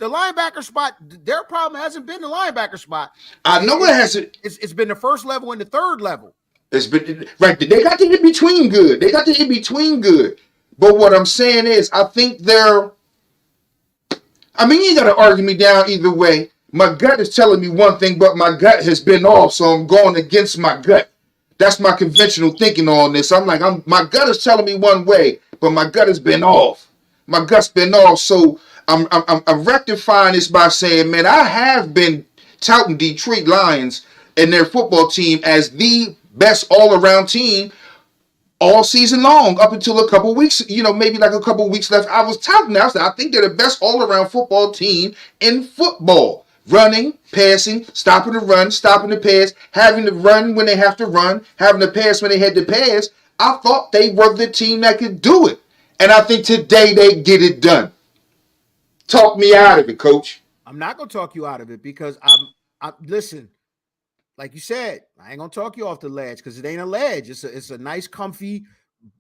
linebacker spot, their problem hasn't been the linebacker spot. I know it hasn't. It's been the first level and the third level. It's been right. They got the in between good. But what I'm saying is, I think you ain't got to argue me down either way. My gut is telling me one thing, but my gut has been off, so I'm going against my gut. That's my conventional thinking on this. My gut is telling me one way, but my gut has been off. My gut's been off, so I'm rectifying this by saying, man, I have been touting Detroit Lions and their football team as the best all-around team all season long, up until a couple weeks, maybe like a couple weeks left. I was touting that. I think they're the best all-around football team in football. Running, passing, stopping the run, stopping the pass, having to run when they have to run, having to pass when they had to pass. I thought they were the team that could do it. And I think today they get it done. Talk me out of it, Coach. I'm not going to talk you out of it because listen, like you said, I ain't going to talk you off the ledge because it ain't a ledge. It's a nice, comfy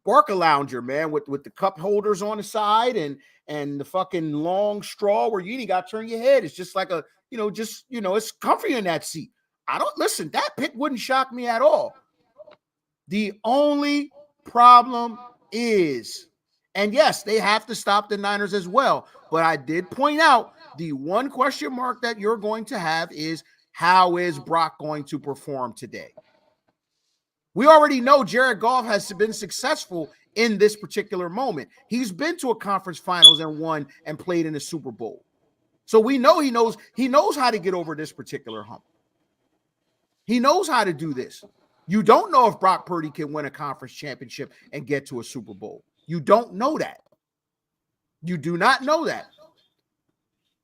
Barca lounger, man, with the cup holders on the side and the fucking long straw where you ain't got to turn your head. It's just like it's comfy in that seat. That pick wouldn't shock me at all. The only problem is, and yes, they have to stop the Niners as well, but I did point out the one question mark that you're going to have is, how is Brock going to perform today? We already know Jared Goff has been successful in this particular moment. He's been to a conference finals and won and played in the Super Bowl. So we know he knows how to get over this particular hump. He knows how to do this. You don't know if Brock Purdy can win a conference championship and get to a Super Bowl. You don't know that. You do not know that.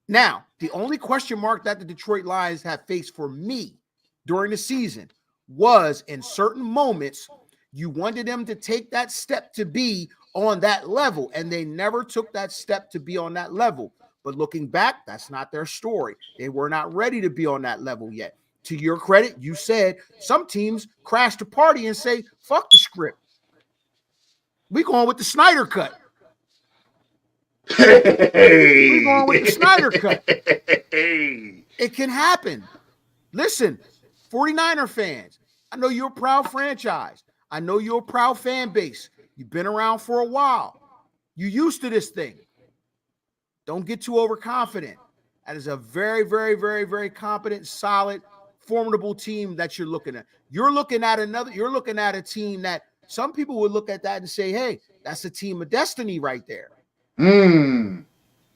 Now, the only question mark that the Detroit Lions have faced for me during the season was in certain moments, you wanted them to take that step to be on that level, and they never took that step to be on that level. But looking back, that's not their story. They were not ready to be on that level yet. To your credit, you said some teams crash the party and say, fuck the script. We going with the Snyder cut. We're going with the Snyder cut. It can happen. Listen, 49er fans, I know you're a proud franchise. I know you're a proud fan base. You've been around for a while. You're used to this thing. Don't get too overconfident. That is a very, very, very, very competent, solid, formidable team that you're looking at. You're looking at a team that some people would look at that and say, hey, that's a team of destiny right there.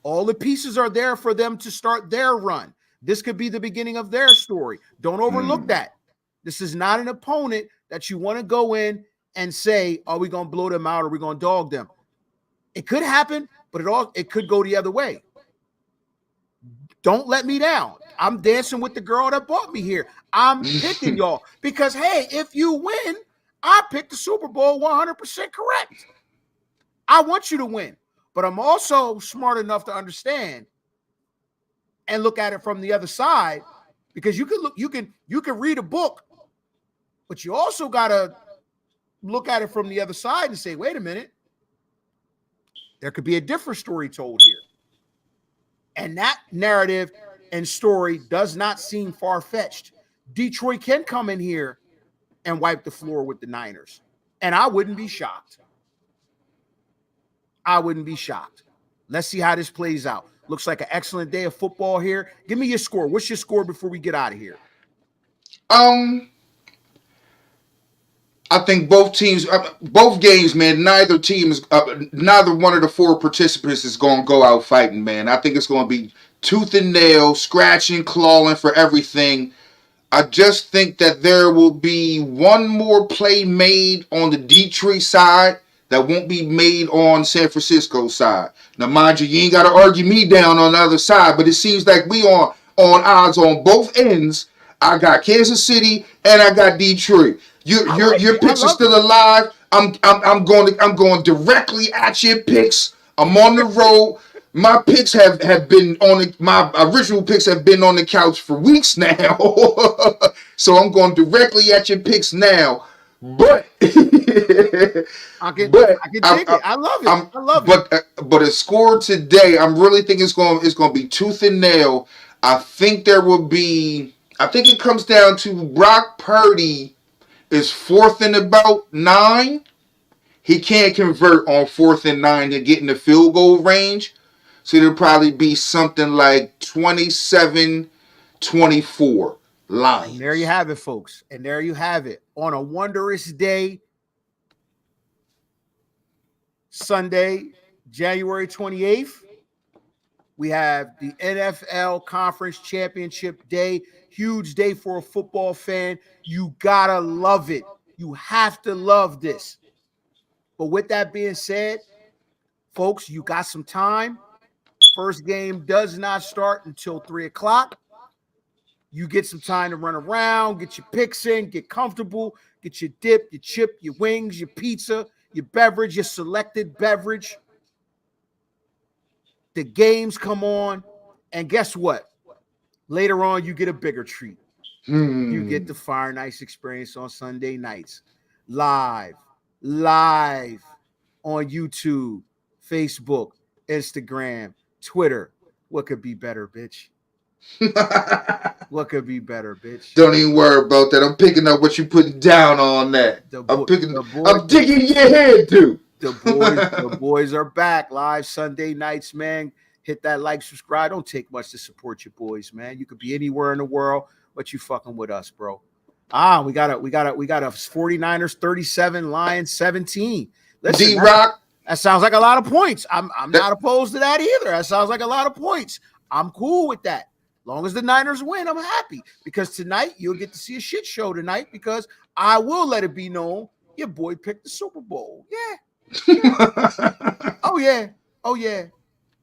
All the pieces are there for them to start their run. This could be the beginning of their story. Don't overlook that. This is not an opponent that you want to go in and say, are we going to blow them out or are we going to dog them? It could happen, but it could go the other way. Don't let me down. I'm dancing with the girl that bought me here. I'm picking y'all because, hey, if you win, I picked the Super Bowl 100% correct. I want you to win, but I'm also smart enough to understand and look at it from the other side, because you can read a book, but you also got to look at it from the other side and say, wait a minute, there could be a different story told here. And that narrative and story does not seem far-fetched. Detroit can come in here and wipe the floor with the Niners. And I wouldn't be shocked. I wouldn't be shocked. Let's see how this plays out. Looks like an excellent day of football here. Give me your score. What's your score before we get out of here? I think both teams, both games, man, neither one of the four participants is going to go out fighting, man. I think it's going to be tooth and nail, scratching, clawing for everything. I just think that there will be one more play made on the Detroit side that won't be made on San Francisco side. Now, mind you ain't got to argue me down on the other side, but it seems like we on odds on both ends. I got Kansas City and I got Detroit. Your picks are still alive. I'm going directly at your picks. I'm on the road. My picks have been my original picks have been on the couch for weeks now. So I'm going directly at your picks now. But I can take it. I love it. I love it. But a score today, I'm really thinking it's going to be tooth and nail. I think it comes down to Brock Purdy is 4th and about 9. He can't convert on 4th and 9 to get in the field goal range. So it'll probably be something like 27-24 Lions. And there you have it, folks. And there you have it. On a wondrous day, Sunday, January 28th, we have the NFL Conference Championship Day. Huge day for a football fan. You gotta love it. You have to love this. But with that being said, folks, you got some time. First game does not start until 3 o'clock. You get some time to run around, get your picks in, get comfortable, get your dip, your chip, your wings, your pizza, your beverage, your selected beverage. The games come on, and guess what? Later on, you get a bigger treat. You get the Fire and Ice experience on Sunday nights. Live on YouTube, Facebook, Instagram, Twitter. What could be better, bitch? What could be better, bitch? Don't even worry about that. I'm picking up what you putting down on that. I'm digging your head, too. The boys are back live Sunday nights, man. Hit that like, subscribe. Don't take much to support your boys, man. You could be anywhere in the world, but you fucking with us, bro. We got a 49ers 37, Lions 17. Listen, D-Rock. That sounds like a lot of points. I'm not opposed to that either. That sounds like a lot of points. I'm cool with that. Long as the Niners win, I'm happy. Because tonight, you'll get to see a shit show tonight because I will let it be known your boy picked the Super Bowl. Yeah. Oh, yeah.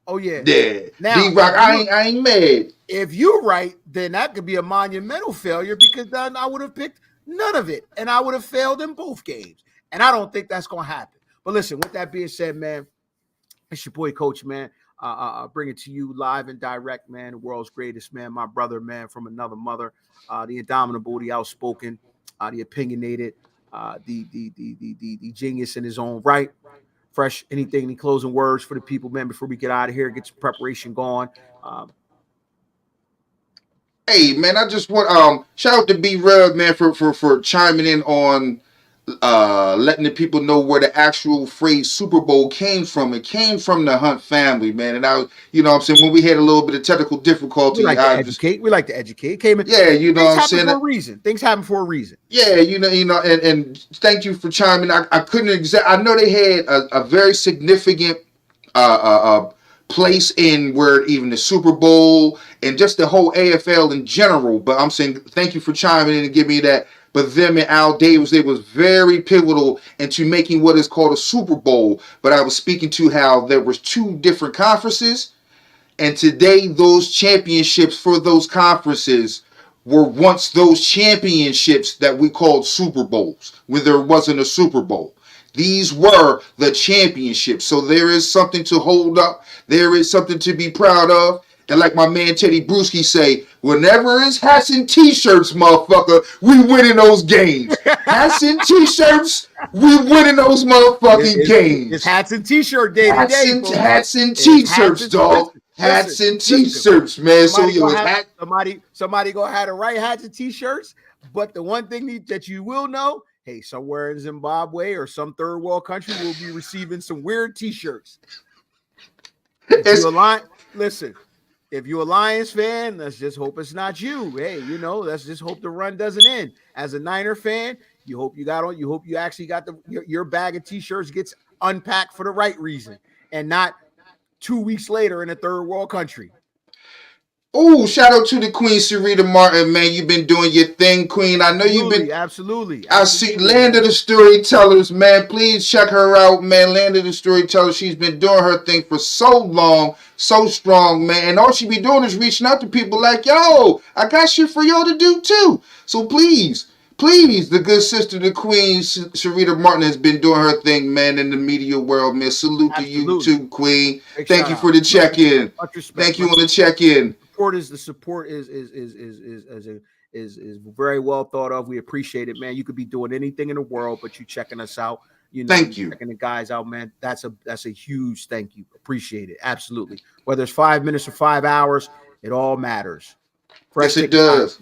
Yeah. Now, D-Rock, I ain't mad. If you're right, then that could be a monumental failure because then I would have picked none of it. And I would have failed in both games. And I don't think that's going to happen. But listen, with that being said, man, it's your boy Coach, man. Bring it to you live and direct, man. The world's greatest, man. My brother, man, from another mother. The indomitable, the outspoken, the opinionated, the genius in his own right. Fresh, any closing words for the people, man, before we get out of here, get your preparation going. Hey, man, I just want shout out to B-Rev, man, for chiming in on letting the people know where the actual phrase Super Bowl came from. It came from the Hunt family, man. And I, you know what I'm saying, when we had a little bit of technical difficulty, we like to educate. Came in, yeah, you know what I'm saying? For a reason. Things happen for a reason. Yeah, you know, and thank you for chiming. I couldn't I know they had a very significant place in where even the Super Bowl and just the whole AFL in general. But I'm saying thank you for chiming in and giving me that. But them and Al Davis, they was very pivotal into making what is called a Super Bowl. But I was speaking to how there was 2 different conferences. And today, those championships for those conferences were once those championships that we called Super Bowls, when there wasn't a Super Bowl. These were the championships. So there is something to hold up. There is something to be proud of. And like my man Teddy Bruschi say, whenever it's hats and t-shirts, motherfucker, we winning those games. Hats and t-shirts, we winning those motherfucking games. It's hats and t-shirt day today. Hats and t-shirts, dog. hats Listen, and t-shirts, man. So yo, it's hat. Somebody gonna have the right hats and t-shirts. But the one thing that you will know, hey, somewhere in Zimbabwe or some third world country will be receiving some weird t-shirts. Listen, if you're a Lions fan, let's just hope it's not you. Hey, let's just hope the run doesn't end. As a Niner fan, you hope you actually got your bag of t-shirts gets unpacked for the right reason and not 2 weeks later in a third world country. Oh, shout out to the Queen Sarita Martin, man. You've been doing your thing, Queen. I know you've been absolutely. I see Land of the Storytellers, man. Please check her out, man. Land of the Storytellers. She's been doing her thing for so long, so strong, man. And all she be doing is reaching out to people like, yo, I got shit for y'all to do too. So please, the good sister, the Queen Sarita Martin, has been doing her thing, man, in the media world, man. Salute to you too, Queen. Thank you for the check-in. Thank you on the check-in. The support is very well thought of. We appreciate it, man. You could be doing anything in the world, but you checking us out. Thank you. Checking the guys out, man. That's a huge thank you. Appreciate it. Absolutely. Whether it's 5 minutes or 5 hours, it all matters. Yes, it does.